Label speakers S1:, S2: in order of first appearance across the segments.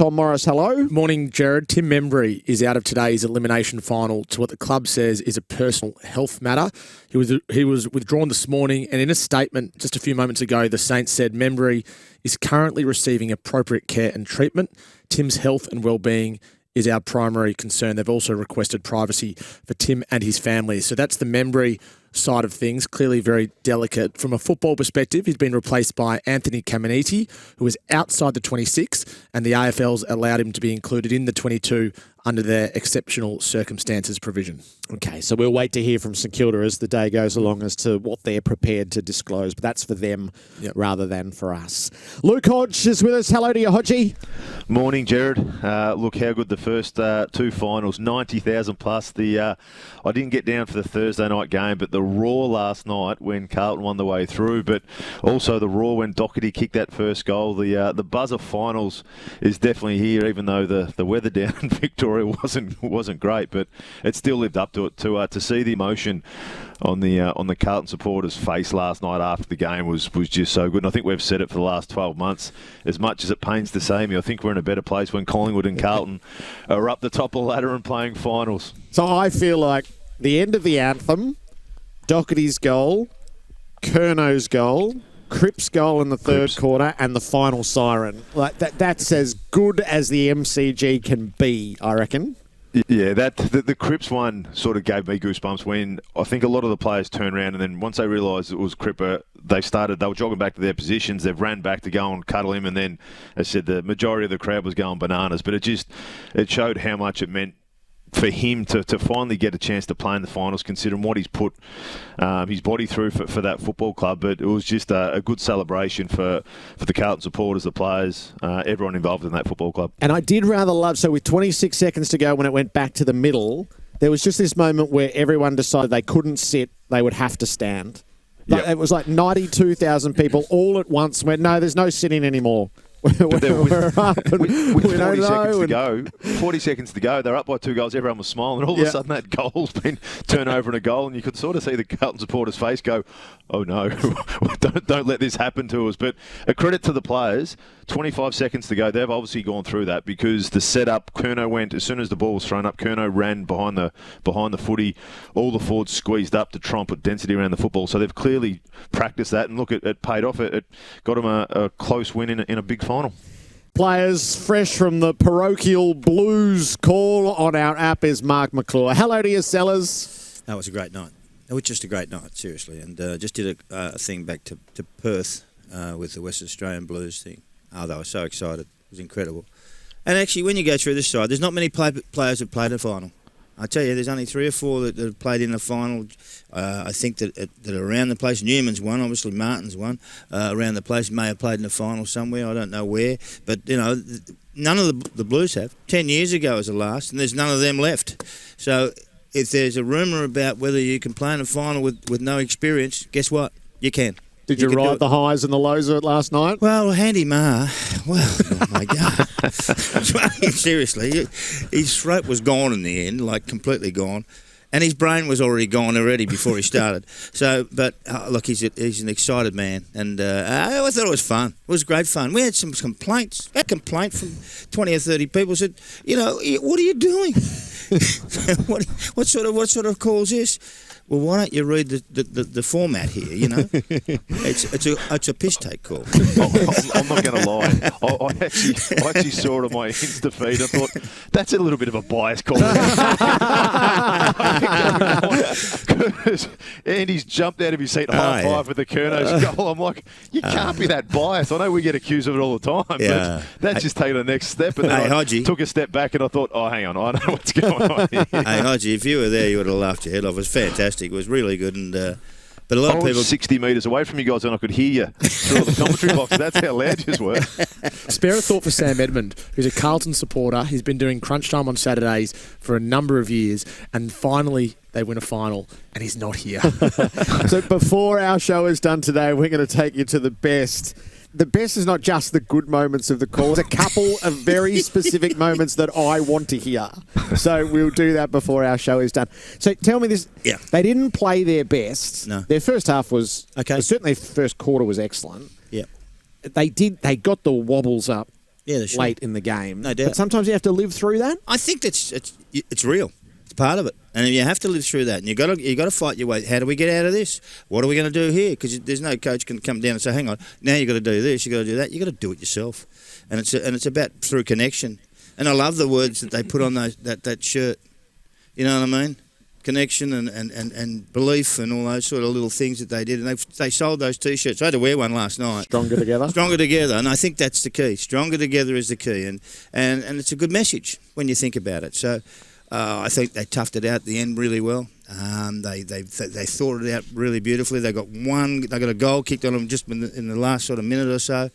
S1: Tom Morris, hello.
S2: Morning, Jared. Tim Membry is out of today's elimination final to what the club says is a personal health matter. He was withdrawn this morning, and in a statement just a few moments ago, the Saints said Membry is currently receiving appropriate care and treatment. Tim's health and well-being is our primary concern. They've also requested privacy for Tim and his family. So that's the Membry side of things, clearly very delicate. From a football perspective, he's been replaced by Anthony Caminiti, who is outside the 26, and the AFL's allowed him to be included in the 22 under their exceptional circumstances provision.
S1: Okay, so we'll wait to hear from St Kilda as the day goes along as to what they're prepared to disclose, but that's for them rather than for us. Luke Hodge is with us. Hello to you, Hodgie.
S3: Morning, Jared. Look how good the first two finals, 90,000 plus. I didn't get down for the Thursday night game, but the roar last night when Carlton won the way through, but also the roar when Doherty kicked that first goal. The buzz of finals is definitely here, even though the weather down in Victoria wasn't great, but it still lived up to it. To see the emotion on the Carlton supporters' face last night after the game was just so good. And I think we've said it for the last 12 months. As much as it pains to say me, I think we're in a better place when Collingwood and Carlton are up the top of the ladder and playing finals.
S1: So I feel like the end of the anthem, Doherty's goal, Curno's goal, Cripps' goal in the third quarter, and the final siren. Like that's as good as the MCG can be, I reckon.
S3: Yeah, the Cripps one sort of gave me goosebumps when I think a lot of the players turned around, and then once they realised it was Cripper, they were jogging back to their positions. They've ran back to go and cuddle him, and then, as I said, the majority of the crowd was going bananas. But it showed how much it meant for him to finally get a chance to play in the finals, considering what he's put his body through for that football club. But it was just a good celebration for the Carlton supporters, the players, everyone involved in that football club.
S1: And I did rather love, so with 26 seconds to go when it went back to the middle, there was just this moment where everyone decided they couldn't sit, they would have to stand. Like, it was like 92,000 people all at once went, no, there's no sitting anymore.
S3: With 40 seconds to go, they're up by 2 goals. Everyone was smiling, and all of a sudden that goal's been turned over in a goal, and you could sort of see the Carlton supporters' face go, "Oh no, don't let this happen to us." But a credit to the players. 25 seconds to go. They've obviously gone through that because the setup. Curnow went as soon as the ball was thrown up. Curnow ran behind the footy. All the forwards squeezed up to try and put density around the football. So they've clearly practiced that, and look, it paid off. It got them a close win in a big final.
S1: Players fresh from the parochial Blues call on our app is Mark McClure. Hello to you, Sellers.
S4: That was a great night. It was just a great night, seriously. And just did a thing back to Perth with the West Australian Blues thing. Oh, they were so excited. It was incredible. And actually, when you go through this side, there's not many players that played a final. I tell you, there's only 3 or 4 that have played in the final. I think that are around the place. Newman's won, obviously Martin's won. Around the place, may have played in the final somewhere. I don't know where. But, you know, none of the Blues have. 10 years ago was the last, and there's none of them left. So if there's a rumour about whether you can play in a final with no experience, guess what? You can.
S1: Did you ride the highs and the lows of it last night?
S4: Well, Handy Marr, oh my God. Seriously, his throat was gone in the end, like completely gone. And his brain was already before he started. So, but look, he's an excited man, and I thought it was fun. It was great fun. We had some complaints. A complaint from 20 or 30 people said, you know, what are you doing? what sort of call is this? Well, why don't you read the format here, you know? It's a piss take call.
S3: I'm not going to lie. I actually saw it on my Insta feed. I thought, that's a little bit of a bias call. Because Andy's jumped out of his seat high five with the Curnow's goal. I'm like, you can't be that biased. I know we get accused of it all the time, but that's just taking the next step. And then I took a step back and I thought, oh, hang on, I know what's going on here.
S4: Hey, Hodgie, if you were there, you would have laughed your head off. It was fantastic. It was really good, and but a lot of people
S3: 60 metres away from you guys, and I could hear you through the commentary box. That's how loud you were.
S2: Spare a thought for Sam Edmund, who's a Carlton supporter. He's been doing crunch time on Saturdays for a number of years, and finally they win a final, and he's not here.
S1: So before our show is done today, we're going to take you to the best. The best is not just the good moments of the call. There's a couple of very specific moments that I want to hear. So we'll do that before our show is done. So tell me this.
S4: Yeah.
S1: They didn't play their best.
S4: No.
S1: Their first half was...
S4: Okay.
S1: Certainly first quarter was excellent.
S4: Yeah.
S1: They got the wobbles up
S4: they should.
S1: late in the game.
S4: No doubt.
S1: But sometimes you have to live through that.
S4: I think it's real. It's part of it, and you have to live through that. And you got to fight your way. How do we get out of this? What are we going to do here? Because there's no coach can come down and say, "Hang on, now you got to do this. You got to do that. You got to do it yourself." And it's about through connection. And I love the words that they put on that shirt. You know what I mean? Connection and belief and all those sort of little things that they did. And they sold those T-shirts. I had to wear one last night.
S1: Stronger together.
S4: Stronger together, and I think that's the key. Stronger together is the key, and it's a good message when you think about it. So I think they toughed it out at the end really well. They thought it out really beautifully. They got a goal kicked on them just in the last sort of minute or so.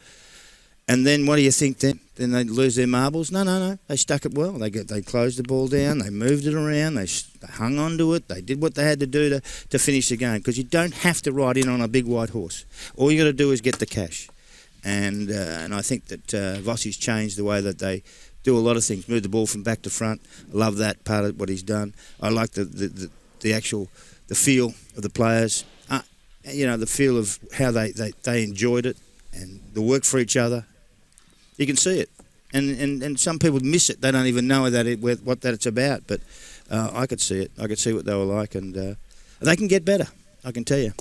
S4: And then what do you think then? Then they lose their marbles? No. They stuck it well. They closed the ball down. They moved it around. They hung on to it. They did what they had to do to finish the game, because you don't have to ride in on a big white horse. All you got to do is get the cash. And I think that Vossi's changed the way that they do a lot of things. Move the ball from back to front. I love that part of what he's done. I like the feel of the players. The feel of how they enjoyed it and the work for each other. You can see it, and some people miss it. They don't even know what it's about. But I could see it. I could see what they were like, and they can get better. I can tell you.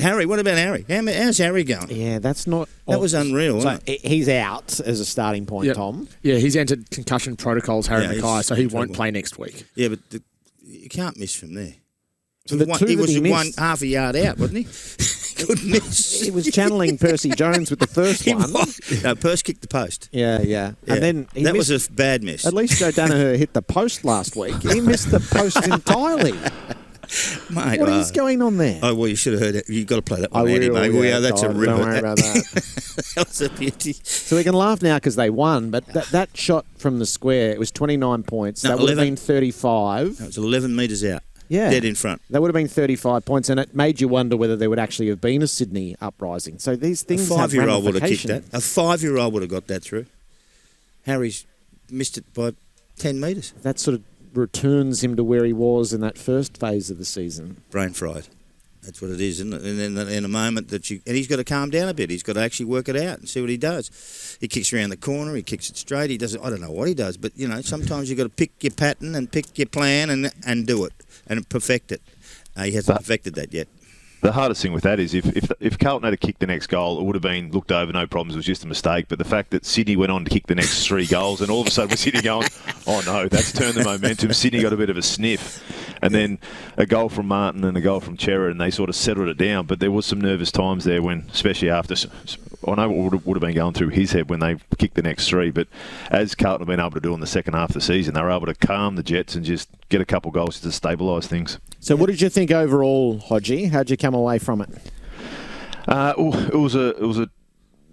S4: Harry, what about Harry? How's Harry going?
S1: Yeah, that's not.
S4: That was unreal.
S1: So he's out as a starting point, Tom.
S2: Yeah, he's entered concussion protocols, Harry Mackay, so he won't play next week.
S4: Yeah, but you can't miss from there.
S1: So
S4: he was half a yard out, wasn't he? Couldn't miss.
S1: He was channeling Percy Jones with the first one.
S4: No, Perce kicked the post.
S1: Yeah. And then
S4: that was a bad miss.
S1: At least Joe Danaher hit the post last week. He missed the post entirely.
S4: Mate,
S1: what is going on there?
S4: Oh, well, you should have heard it. You've got to play that one, Andy, mate. Yeah, that's a ripper.
S1: Don't worry about that.
S4: That was a beauty.
S1: So we can laugh now because they won, but that shot from the square, it was 29 points.
S4: No,
S1: that would have been 35.
S4: No, it was 11 metres out.
S1: Yeah.
S4: Dead in front.
S1: That would have been 35 points, and it made you wonder whether there would actually have been a Sydney uprising. So these things have ramifications.
S4: A 5-year-old would have kicked that. A 5-year-old would have got that through. Harry's missed it by 10 metres.
S1: That sort of returns him to where he was in that first phase of the season.
S4: Brain fried. That's what it is, isn't it? And then in a moment and he's got to calm down a bit. He's got to actually work it out and see what he does. He kicks around the corner. He kicks it straight. He doesn't. I don't know what he does, but sometimes you've got to pick your pattern and pick your plan and do it and perfect it. He hasn't perfected that yet.
S3: The hardest thing with that is if Carlton had to kick the next goal, it would have been looked over, no problems, it was just a mistake. But the fact that Sydney went on to kick the next 3 goals, and all of a sudden we're sitting going, oh no, that's turned the momentum. Sydney got a bit of a sniff. And then a goal from Martin and a goal from Cherra, and they sort of settled it down. But there was some nervous times there when, especially after, I know what would have been going through his head when they kicked the next 3. But as Carlton have been able to do in the second half of the season, they were able to calm the Jets and just get a couple goals to stabilise things.
S1: So what did you think overall, Hodgie? How'd you come away from it?
S3: It was a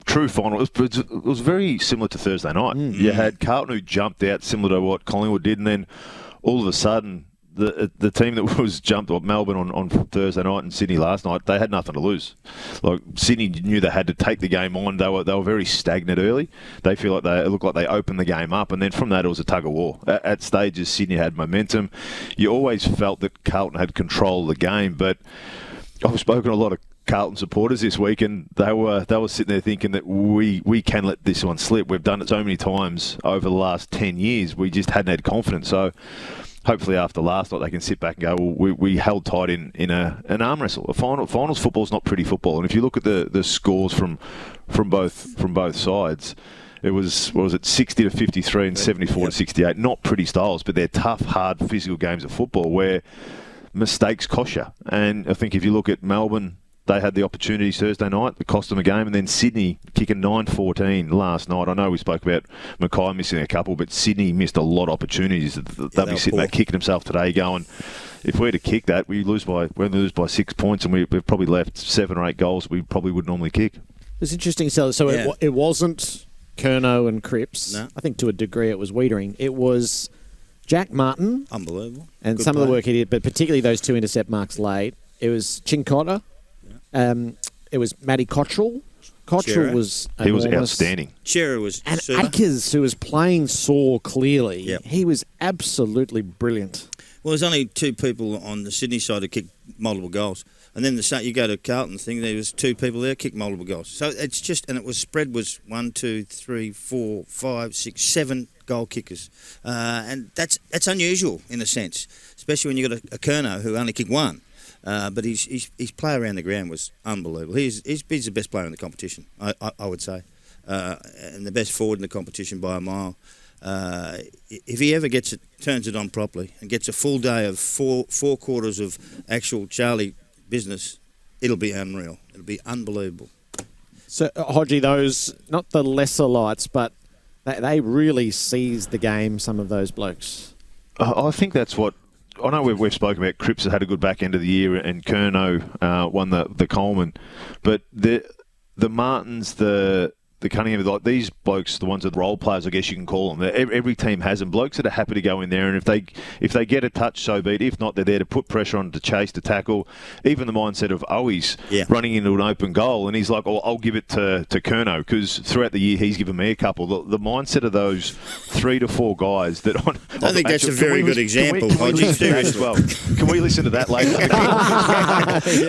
S3: true final. It was very similar to Thursday night. You had Carlton who jumped out similar to what Collingwood did, and then all of a sudden the team that was jumped, or Melbourne on Thursday night and Sydney last night, they had nothing to lose. Like Sydney knew they had to take the game on. They were very stagnant early. They it looked like they opened the game up, and then from that it was a tug of war. At stages, Sydney had momentum. You always felt that Carlton had control of the game, but I've spoken to a lot of Carlton supporters this week, and they were sitting there thinking that we can let this one slip. We've done it so many times over the last 10 years. We just hadn't had confidence. So hopefully after last night they can sit back and go, well, we held tight in an arm wrestle. Finals football is not pretty football, and if you look at the scores from both sides, it was 60 to 53 and 74 to 68. Not pretty styles, but they're tough, hard, physical games of football where mistakes cost you. And I think if you look at Melbourne, they had the opportunities Thursday night that cost them a game, and then Sydney kicking 9-14 last night. I know we spoke about Mackay missing a couple, but Sydney missed a lot of opportunities. They'll be sitting there kicking themselves today going, if we were to kick that, we lose by 6 points, and we've probably left 7 or 8 goals we probably would normally kick.
S1: It's interesting. So it wasn't Curnow and Cripps. No. I think to a degree it was Wiedering. It was Jack Martin.
S4: Unbelievable.
S1: And some of the work he did, but particularly those 2 intercept marks late. It was Chincotta. It was Matty Cottrell. Cottrell was enormous.
S3: He was outstanding.
S4: Cherra was
S1: and
S4: super.
S1: Adkins, who was playing sore clearly,
S4: Yep.
S1: he was absolutely brilliant.
S4: Well, there's only 2 people on the Sydney side who kicked multiple goals. And then you go to Carlton thing, there was 2 people there kicked multiple goals. So it's just, and it was spread was 1, 2, 3, 4, 5, 6, 7 goal kickers. And that's unusual in a sense, especially when you've got a Kerno who only kicked 1. But his play around the ground was unbelievable. He's the best player in the competition, I would say. And the best forward in the competition by a mile. If he ever turns it on properly and gets a full day of four quarters of actual Charlie business, it'll be unreal. It'll be unbelievable.
S1: So, Hodgie, those, not the lesser lights, but they really seized the game, some of those blokes.
S3: I think that's what... I know we've spoken about Cripps had a good back end of the year and Kerno won the Coleman. But the Martins, the Cunningham, like these blokes, the ones that role players, I guess you can call them. Every team has them. Blokes that are happy to go in there, and if they get a touch, so be it. If not, they're there to put pressure on, to chase, to tackle. Even the mindset of Owies running into an open goal, and he's like, "Oh, I'll give it to Kerno," because throughout the year he's given me a couple. The mindset of those 3 to 4 guys that
S4: I think that's a very good example.
S3: Can we listen to that as well? Can we listen to that later?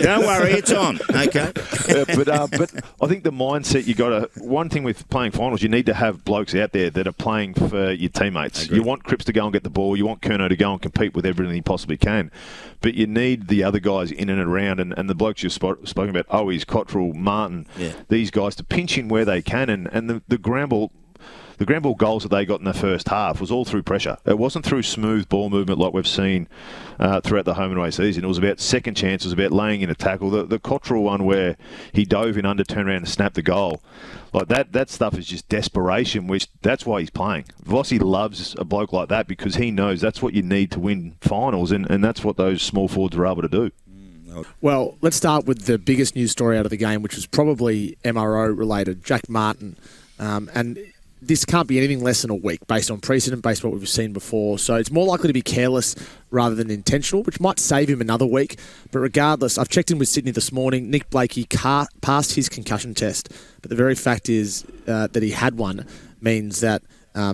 S4: Don't worry, it's on. Okay.
S3: But I think the mindset you got to. One thing with playing finals, you need to have blokes out there that are playing for your teammates. You want Cripps to go and get the ball. You want Kerno to go and compete with everything he possibly can. But you need the other guys in and around, and the blokes you've spoken about, Owies, Cottrell, Martin, these guys to pinch in where they can. And the ground ball... The ground ball goals that they got in the first half was all through pressure. It wasn't through smooth ball movement like we've seen throughout the home and away season. It was about second chance. It was about laying in a tackle. The Cottrell one where he dove in under, turned around and snapped the goal. Like that stuff is just desperation, which that's why he's playing. Vossi loves a bloke like that because he knows that's what you need to win finals, and that's what those small forwards are able to do.
S2: Well, let's start with the biggest news story out of the game, which was probably MRO related, Jack Martin. And this can't be anything less than a week based on precedent, based on what we've seen before. So it's more likely to be careless rather than intentional, which might save him another week. But regardless, I've checked in with Sydney this morning. Nick Blakey passed his concussion test. But the very fact is that he had one means that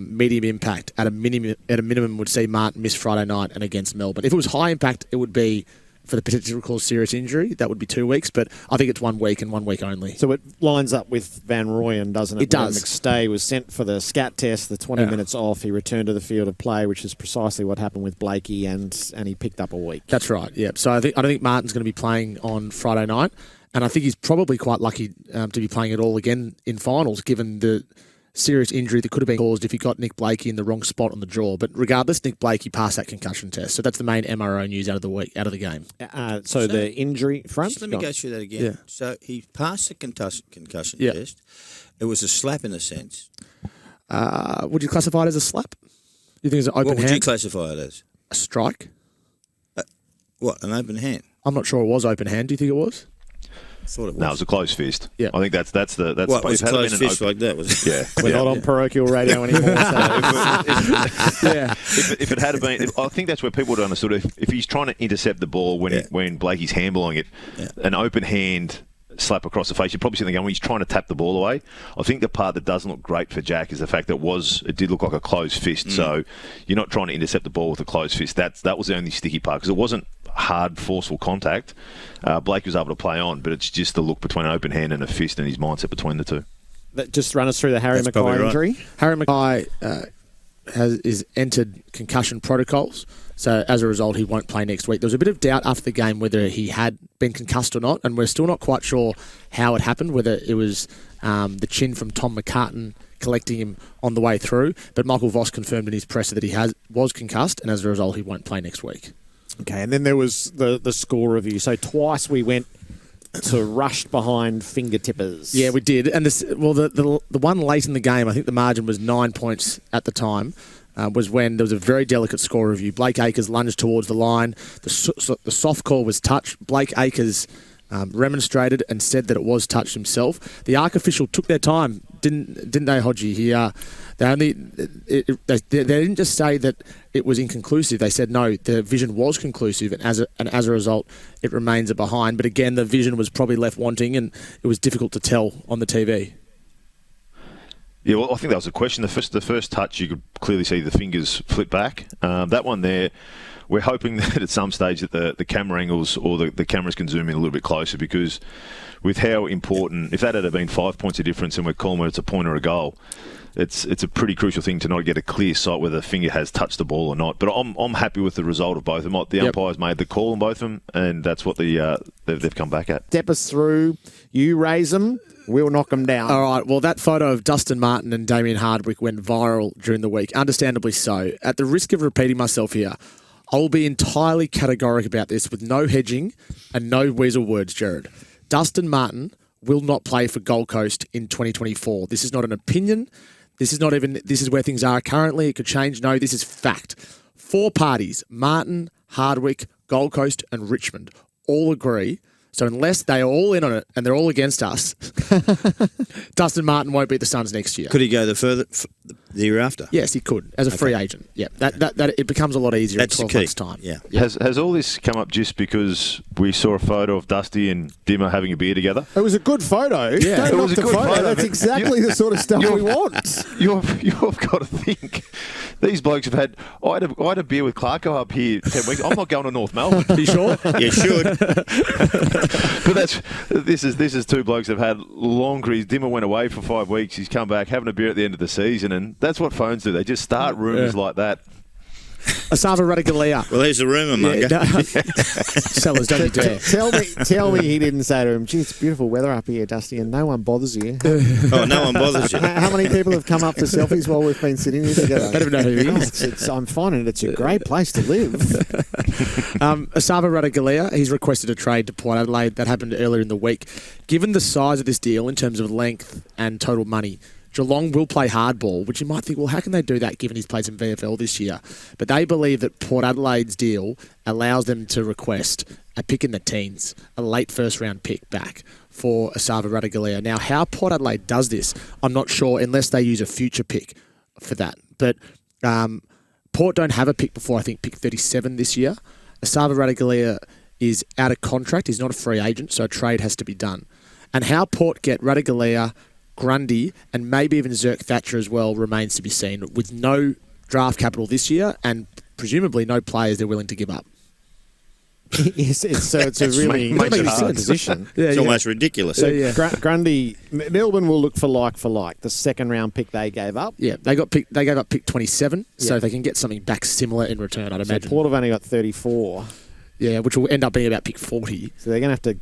S2: medium impact at a minimum would see Martin miss Friday night and against Melbourne. If it was high impact, it would be for the potential cause serious injury. That would be 2 weeks, but I think it's 1 week and 1 week only.
S1: So it lines up with Van Rooyen, doesn't it?
S2: It does.
S1: McStay was sent for the scat test, the 20 minutes off. He returned to the field of play, which is precisely what happened with Blakey, and he picked up a week.
S2: That's right, yeah. So I don't think Martin's going to be playing on Friday night, and I think he's probably quite lucky to be playing at all again in finals, given the serious injury that could have been caused if he got Nick Blakey in the wrong spot on the jaw. But regardless, Nick Blakey passed that concussion test. So that's the main MRO news out of the game.
S1: So the injury front?
S4: Just let me go through that again.
S2: Yeah.
S4: So he passed the concussion test. It was a slap in a sense.
S2: Would you classify it as a slap? You think it's an open hand?
S4: What would you classify it as?
S2: A strike?
S4: What, an open hand?
S2: I'm not sure it was open hand. Do you think it was?
S4: I thought it was.
S3: No, it was a closed fist.
S2: Yeah.
S3: I think that's the.
S4: What, was a closed fist like that? Was it?
S3: Yeah.
S1: We're not on parochial radio anymore.
S3: If it had been, I think that's where people would understood. If he's trying to intercept the ball when Blakey's handballing it, an open hand slap across the face, you're probably sitting there going, when he's trying to tap the ball away. I think the part that doesn't look great for Jack is the fact that it did look like a closed fist. So you're not trying to intercept the ball with a closed fist. That was the only sticky part, because it wasn't hard, forceful contact. Blake was able to play on, but it's just the look between an open hand and a fist and his mindset between the two.
S1: Just run us through the Harry Mackay injury.
S2: Harry Mackay is entered concussion protocols. So as a result, he won't play next week. There was a bit of doubt after the game whether he had been concussed or not, and we're still not quite sure how it happened, whether it was the chin from Tom McCartan collecting him on the way through. But Michael Voss confirmed in his presser that he was concussed, and as a result, he won't play next week.
S1: Okay, and then there was the score review. So twice we went to rushed behind fingertippers.
S2: Yeah, we did. And the one late in the game, I think the margin was 9 points at the time, was when there was a very delicate score review. Blake Acres lunged towards the line. The soft call was touch. Blake Acres remonstrated and said that it was touched himself. The ARC official took their time, didn't they, Hodgie? They didn't just say that it was inconclusive. They said no, the vision was conclusive, and as a result, it remains a behind. But again, the vision was probably left wanting, and it was difficult to tell on the TV.
S3: Yeah, well, I think that was the question. The first touch, you could clearly see the fingers flip back. That one there, we're hoping that at some stage that the camera angles or the cameras can zoom in a little bit closer, because with how important, if that had been 5 points of difference and we're calling whether it's a point or a goal, it's a pretty crucial thing to not get a clear sight whether the finger has touched the ball or not. But I'm happy with the result of both of them. The umpires made the call on both of them, and that's what they've come back at.
S1: Step us through. You raise them, we'll knock them down.
S2: All right, well, that photo of Dustin Martin and Damien Hardwick went viral during the week, understandably so. At the risk of repeating myself here, I will be entirely categoric about this with no hedging and no weasel words, Jared. Dustin Martin will not play for Gold Coast in 2024. This is not an opinion. This is where things are currently. It could change. No, this is fact. 4 parties, Martin, Hardwick, Gold Coast and Richmond, all agree. So unless they are all in on it and they're all against us, Dustin Martin won't beat the Suns next year.
S4: Could he go the year after?
S2: Yes, he could, as a free agent. Yeah, that it becomes a lot easier in 12 months' time.
S4: Yeah.
S3: Has all this come up just because we saw a photo of Dusty and Dimmer having a beer together?
S1: It was a good photo.
S2: Yeah,
S1: Don't knock the photo. That's exactly the sort of stuff we want.
S3: You've got to think. These blokes have had... I had a beer with Clarko up here 10 weeks. I'm not going to North Melbourne.
S2: Are you sure?
S4: You should.
S3: But this is 2 blokes that have had long careers. Dimmer went away for 5 weeks. He's come back having a beer at the end of the season, and that's what phones do. They just start rumours like that.
S2: Asava Radaglia.
S4: Well, he's a rumour monger.
S2: Sellers, don't you dare.
S1: Tell me he didn't say to him, gee, it's beautiful weather up here, Dusty, and no one bothers you.
S4: Oh, no one bothers you.
S1: How many people have come up for selfies while we've been sitting here together?
S2: I don't even know who he is.
S1: I'm finding it's a great place to live.
S2: Asava Radaglia, he's requested a trade to Port Adelaide. That happened earlier in the week. Given the size of this deal in terms of length and total money, Geelong will play hardball, which you might think, well, how can they do that given he's played some VFL this year? But they believe that Port Adelaide's deal allows them to request a pick in the teens, a late first-round pick back for Asava Radaglia. Now, how Port Adelaide does this, I'm not sure, unless they use a future pick for that. But Port don't have a pick before, I think, pick 37 this year. Asava Radaglia is out of contract. He's not a free agent, so a trade has to be done. And how Port get Radaglia, Grundy, and maybe even Zirk Thatcher as well remains to be seen, with no draft capital this year and presumably no players they're willing to give up.
S1: Yes, it's a really interesting position.
S4: It's almost ridiculous.
S1: So Grundy, Melbourne will look for like the second round pick they gave up.
S2: Yeah, they gave up pick 27, so they can get something back similar in return, I'd imagine.
S1: Port have only got 34.
S2: Yeah, which will end up being about pick 40.
S1: So they're going to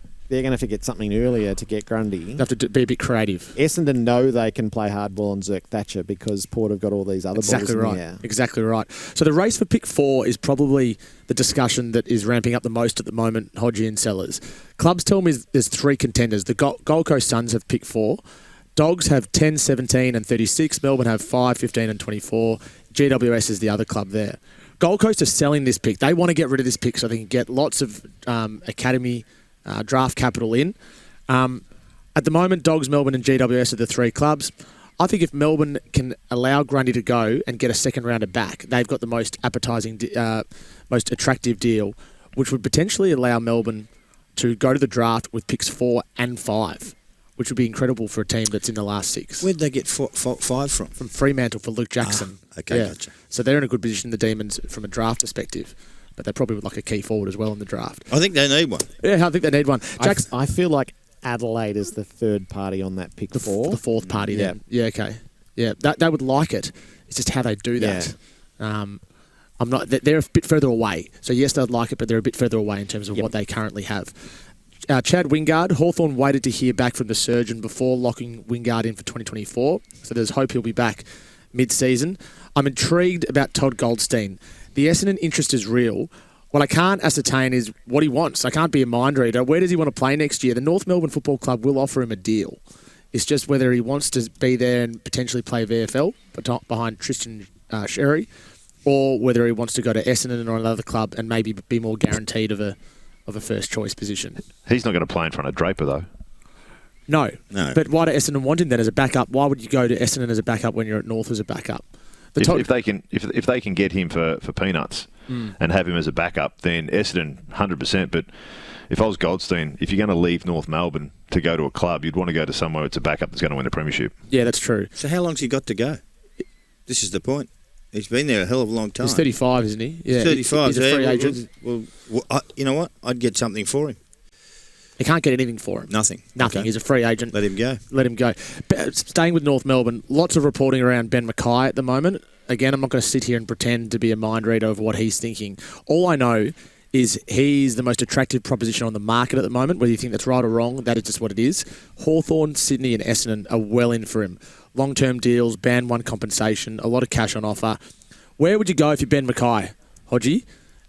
S1: have to get something earlier to get Grundy.
S2: They have to be a bit creative.
S1: Essendon know they can play hardball on Zirk Thatcher because Port have got all these other balls in the air.
S2: Exactly right. So the race for pick 4 is probably the discussion that is ramping up the most at the moment, Hodgie and Sellers. Clubs tell me there's 3 contenders. The Gold Coast Suns have pick 4. Dogs have 10, 17 and 36. Melbourne have 5, 15 and 24. GWS is the other club there. Gold Coast are selling this pick. They want to get rid of this pick so they can get lots of academy draft capital in. At the moment, Dogs, Melbourne and GWS are the 3 clubs. I think if Melbourne can allow Grundy to go and get a second rounder back, they've got the most appetising, most attractive deal, which would potentially allow Melbourne to go to the draft with picks 4 and 5, which would be incredible for a team that's in the last 6.
S4: Where'd they get 5 from?
S2: From Fremantle for Luke Jackson.
S4: Okay, gotcha.
S2: So they're in a good position, the Demons, from a draft perspective. But they probably would like a key forward as well in the draft.
S4: I think they need one.
S2: Yeah, I think they need one.
S1: I feel like Adelaide is the third party on that pick 4.
S2: The 4th party then. Yeah, okay. Yeah, they would like it. It's just how they do that. Yeah. I'm not. They're a bit further away. So yes, they'd like it, but they're a bit further away in terms of what they currently have. Chad Wingard, Hawthorn waited to hear back from the surgeon before locking Wingard in for 2024. So there's hope he'll be back mid-season. I'm intrigued about Todd Goldstein. The Essendon interest is real. What I can't ascertain is what he wants. I can't be a mind reader. Where does he want to play next year? The North Melbourne Football Club will offer him a deal. It's just whether he wants to be there and potentially play VFL behind Tristan Sherry, or whether he wants to go to Essendon or another club and maybe be more guaranteed of a first choice position. He's not
S3: going to play in front of Draper though.
S2: No. But why do Essendon want him then as a backup? Why would you go to Essendon as a backup when you're at North as a backup?
S3: If they can get him for peanuts and have him as a backup, then Essendon 100%. But if I was Goldstein, if you're going to leave North Melbourne to go to a club, you'd want to go to somewhere it's a backup that's going to win a premiership.
S2: Yeah, that's true.
S4: So how long's he got to go? This is the point. He's been there a hell of a long time.
S2: He's 35, isn't he? Yeah,
S4: He's 35.
S2: He's a free agent.
S4: Well, you know what? I'd get something for him.
S2: He can't get anything for him.
S4: Nothing.
S2: Okay. He's a free agent.
S4: Let him go.
S2: Let him go. Staying with North Melbourne, lots of reporting around Ben Mackay at the moment. Again, I'm not going to sit here and pretend to be a mind reader of what he's thinking. All I know is he's the most attractive proposition on the market at the moment. Whether you think that's right or wrong, that is just what it is. Hawthorn, Sydney and Essendon are well in for him. Long-term deals, band one compensation, a lot of cash on offer. Where would you go if you're Ben Mackay, Hodgie?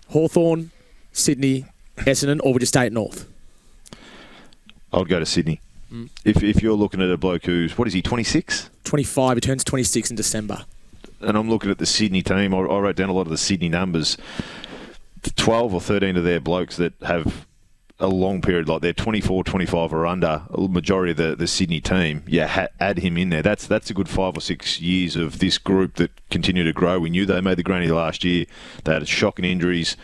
S2: Hawthorn, Sydney, Essendon, or would you stay at North?
S3: I'd go to Sydney. If you're looking at a bloke who's, what is he, 26?
S2: 25. He turns 26 in December.
S3: And I'm looking at the Sydney team. I wrote down a lot of the Sydney numbers. 12 or 13 of their blokes that have a long period, like they're 24, 25 or under, a majority of the Sydney team, add him in there. That's a good 5 or 6 years of this group that continue to grow. We knew they made the granny last year. They had shocking injuries.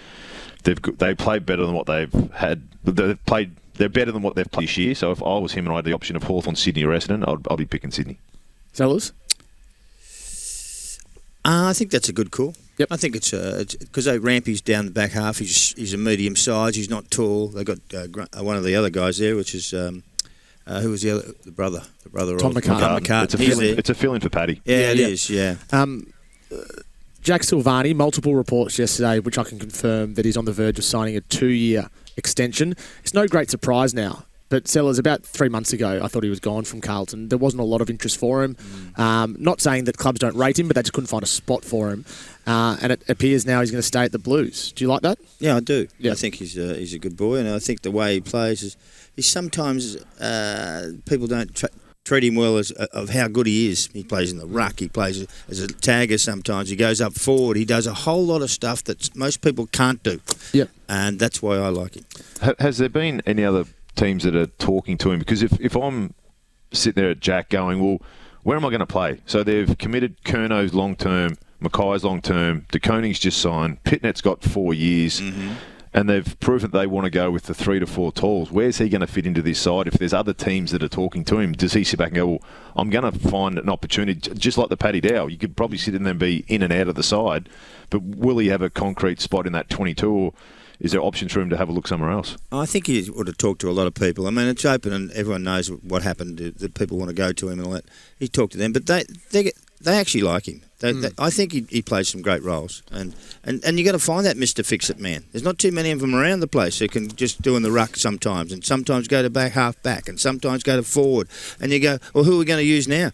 S3: They played better than what they've had. They're better than what they've played this year. So if I was him and I had the option of Hawthorn, Sydney or Essendon, I'd be picking Sydney.
S2: Sellers?
S4: I think that's a good call.
S2: Yep.
S4: I think it's because Rampy's down the back half. He's a medium size. He's not tall. They got one of the other guys there, which is who was the brother
S2: Tom
S4: of
S2: McCartan.
S3: It's a fill-in for Paddy.
S4: Yeah, it is. Yeah.
S2: Jack Silvani, multiple reports yesterday, which I can confirm that he's on the verge of signing a 2-year extension. It's no great surprise now. But Sellers, about 3 months ago, I thought he was gone from Carlton. There wasn't a lot of interest for him. Not saying that clubs don't rate him, but they just couldn't find a spot for him. And it appears now he's going to stay at the Blues. Do you like that?
S4: Yeah, I do.
S2: Yeah.
S4: I think he's a good boy, and I think the way he plays is sometimes people don't treat him well of how good he is. He plays in the ruck. He plays as a tagger sometimes. He goes up forward. He does a whole lot of stuff that most people can't do.
S2: Yeah.
S4: And that's why I like him.
S3: Has there been any other teams that are talking to him? Because if I'm sitting there at Jack going, well, where am I going to play? So they've committed Curno's long-term, Mackay's long-term, De Koning's just signed, Pitnet's got 4 years, and they've proven they want to go with the 3 to 4 talls. Where's he going to fit into this side? If there's other teams that are talking to him, does he sit back and go, well, I'm going to find an opportunity, just like the Paddy Dow. You could probably sit in there and be in and out of the side, but will he have a concrete spot in that 22, or is there options for him to have a look somewhere else?
S4: I think he would have talked to a lot of people. I mean, it's open and everyone knows what happened, that people want to go to him and all that. He talked to them, but they actually like him. I think he plays some great roles. And you got to find that Mr. Fix-It man. There's not too many of them around the place who can just do in the ruck sometimes, and sometimes go to half back, and sometimes go to forward. And you go, well, who are we going to use now?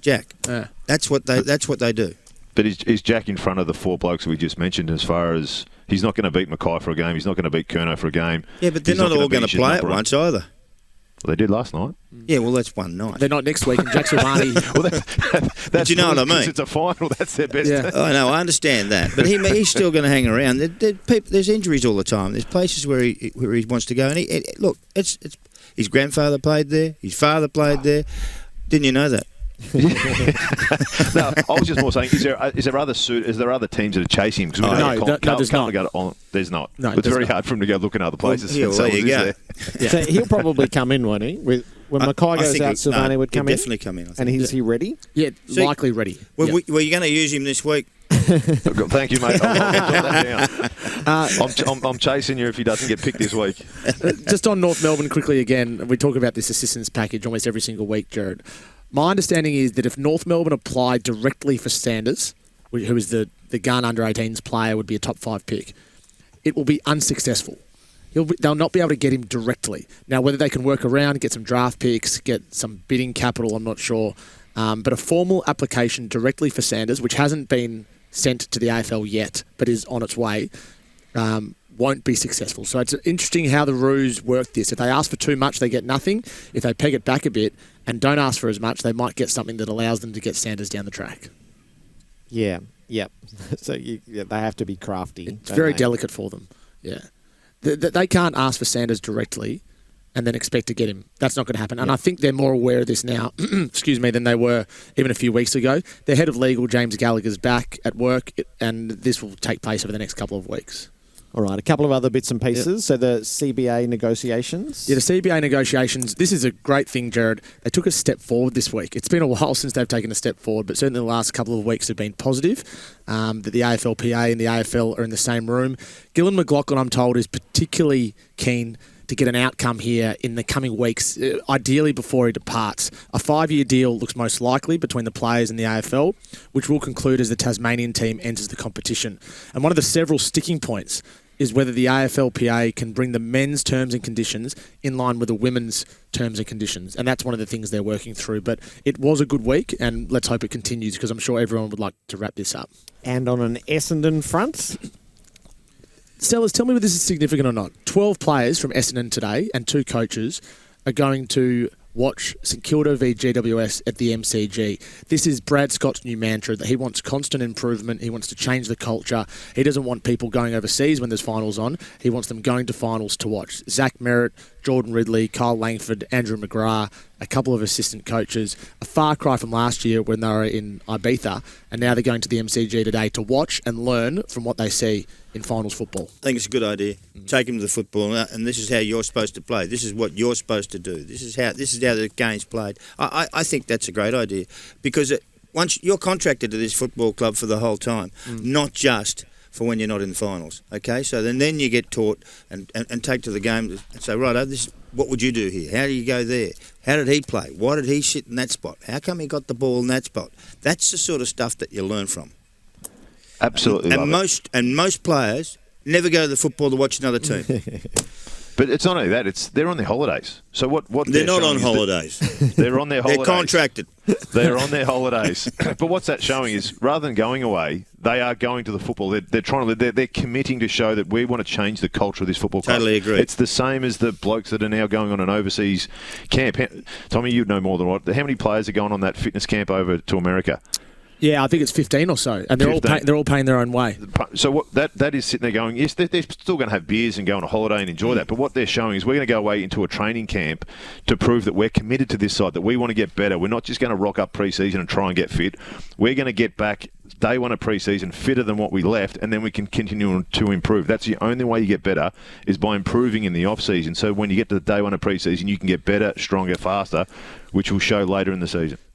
S4: Jack. Yeah. That's what they do.
S3: But is Jack in front of the 4 blokes we just mentioned, as far as he's not going to beat Mackay for a game, he's not going to beat Curnow for a game?
S4: Yeah, but they're not all going to play at once either.
S3: Well, they did last night.
S4: Yeah, well, that's one night.
S2: They're not next week, and Jack Silvani...
S4: But you know what I mean?
S3: It's a final, that's their best.
S4: Yeah. I know, I understand that. But he's still going to hang around. There's injuries all the time. There's places where he wants to go. And look, it's his grandfather played there. His father played there. Didn't you know that?
S3: No, I was just more saying, is there other teams that are chasing him?
S2: No, there's not.
S3: There's not.
S2: No,
S3: it's very hard for him to go look in other places.
S4: Well, there you go.
S1: Yeah. So he'll probably come in, won't he? When Mackay goes out, Silvani would come in?
S4: Definitely come in.
S1: And is he ready?
S2: Yeah, likely ready.
S4: Well, were you going to use him this week?
S3: Thank you, mate. I'll jot that down. I'm chasing you if he doesn't get picked this week.
S2: Just on North Melbourne quickly again, we talk about this assistance package almost every single week, Jared. My understanding is that if North Melbourne apply directly for Sanders, who is the gun under 18s player, would be a top 5 pick, it will be unsuccessful. They'll not be able to get him directly. Now, whether they can work around, get some draft picks, get some bidding capital, I'm not sure. But a formal application directly for Sanders, which hasn't been sent to the AFL yet, but is on its way, won't be successful. So it's interesting how the Roos work this. If they ask for too much, they get nothing. If they peg it back a bit and don't ask for as much, they might get something that allows them to get Sanders down the track.
S1: Yeah, yep. So they have to be crafty.
S2: It's very delicate for them. Yeah. They can't ask for Sanders directly and then expect to get him. That's not going to happen. And I think they're more aware of this now, than they were even a few weeks ago. Their head of legal, James Gallagher's back at work, and this will take place over the next couple of weeks.
S1: All right, a couple of other bits and pieces. So the CBA negotiations.
S2: Yeah, the CBA negotiations, this is a great thing, Jared. They took a step forward this week. It's been a while since they've taken a step forward, but certainly the last couple of weeks have been positive, that the AFLPA and the AFL are in the same room. Gillan McLachlan, I'm told, is particularly keen to get an outcome here in the coming weeks, ideally before he departs. A 5-year deal looks most likely between the players and the AFL, which will conclude as the Tasmanian team enters the competition. And one of the several sticking points is whether the AFLPA can bring the men's terms and conditions in line with the women's terms and conditions. And that's one of the things they're working through. But it was a good week, and let's hope it continues, because I'm sure everyone would like to wrap this up.
S1: And on an Essendon front?
S2: Sellers, tell me whether this is significant or not. 12 players from Essendon today and 2 coaches are going to watch St Kilda v GWS at the MCG. This is Brad Scott's new mantra, that he wants constant improvement. He wants to change the culture. He doesn't want people going overseas when there's finals on. He wants them going to finals to watch. Zach Merritt, Jordan Ridley, Kyle Langford, Andrew McGrath, a couple of assistant coaches. A far cry from last year when they were in Ibiza, and now they're going to the MCG today to watch and learn from what they see in finals football.
S4: I think it's a good idea. Take him to the football, and this is how you're supposed to play. This is what you're supposed to do. This is how the game's played. I think that's a great idea, because once you're contracted to this football club for the whole time, not just for when you're not in finals. Okay, so then you get taught and take to the game and say, right, this what would you do here? How do you go there? How did he play? Why did he sit in that spot? How come he got the ball in that spot? That's the sort of stuff that you learn from.
S3: Absolutely.
S4: And most players never go to the football to watch another team.
S3: But it's not only that; they're on their holidays. So what
S4: they're not on holidays.
S3: They're on their holidays.
S4: They're contracted.
S3: They're on their holidays. But what's that showing is, rather than going away, they are going to the football. They're trying to. They're committing to show that we want to change the culture of this football club.
S4: Totally agree.
S3: It's the same as the blokes that are now going on an overseas camp. Tommy, you'd know more than what. How many players are going on that fitness camp over to America?
S2: Yeah, I think it's 15 or so, and they're all paying their own way.
S3: So what that is sitting there going, yes, they're still going to have beers and go on a holiday and enjoy that. But what they're showing is we're going to go away into a training camp to prove that we're committed to this side, that we want to get better. We're not just going to rock up pre-season and try and get fit. We're going to get back day one of pre-season fitter than what we left, and then we can continue to improve. That's the only way you get better, is by improving in the off-season. So when you get to the day one of pre-season, you can get better, stronger, faster, which will show later in the season.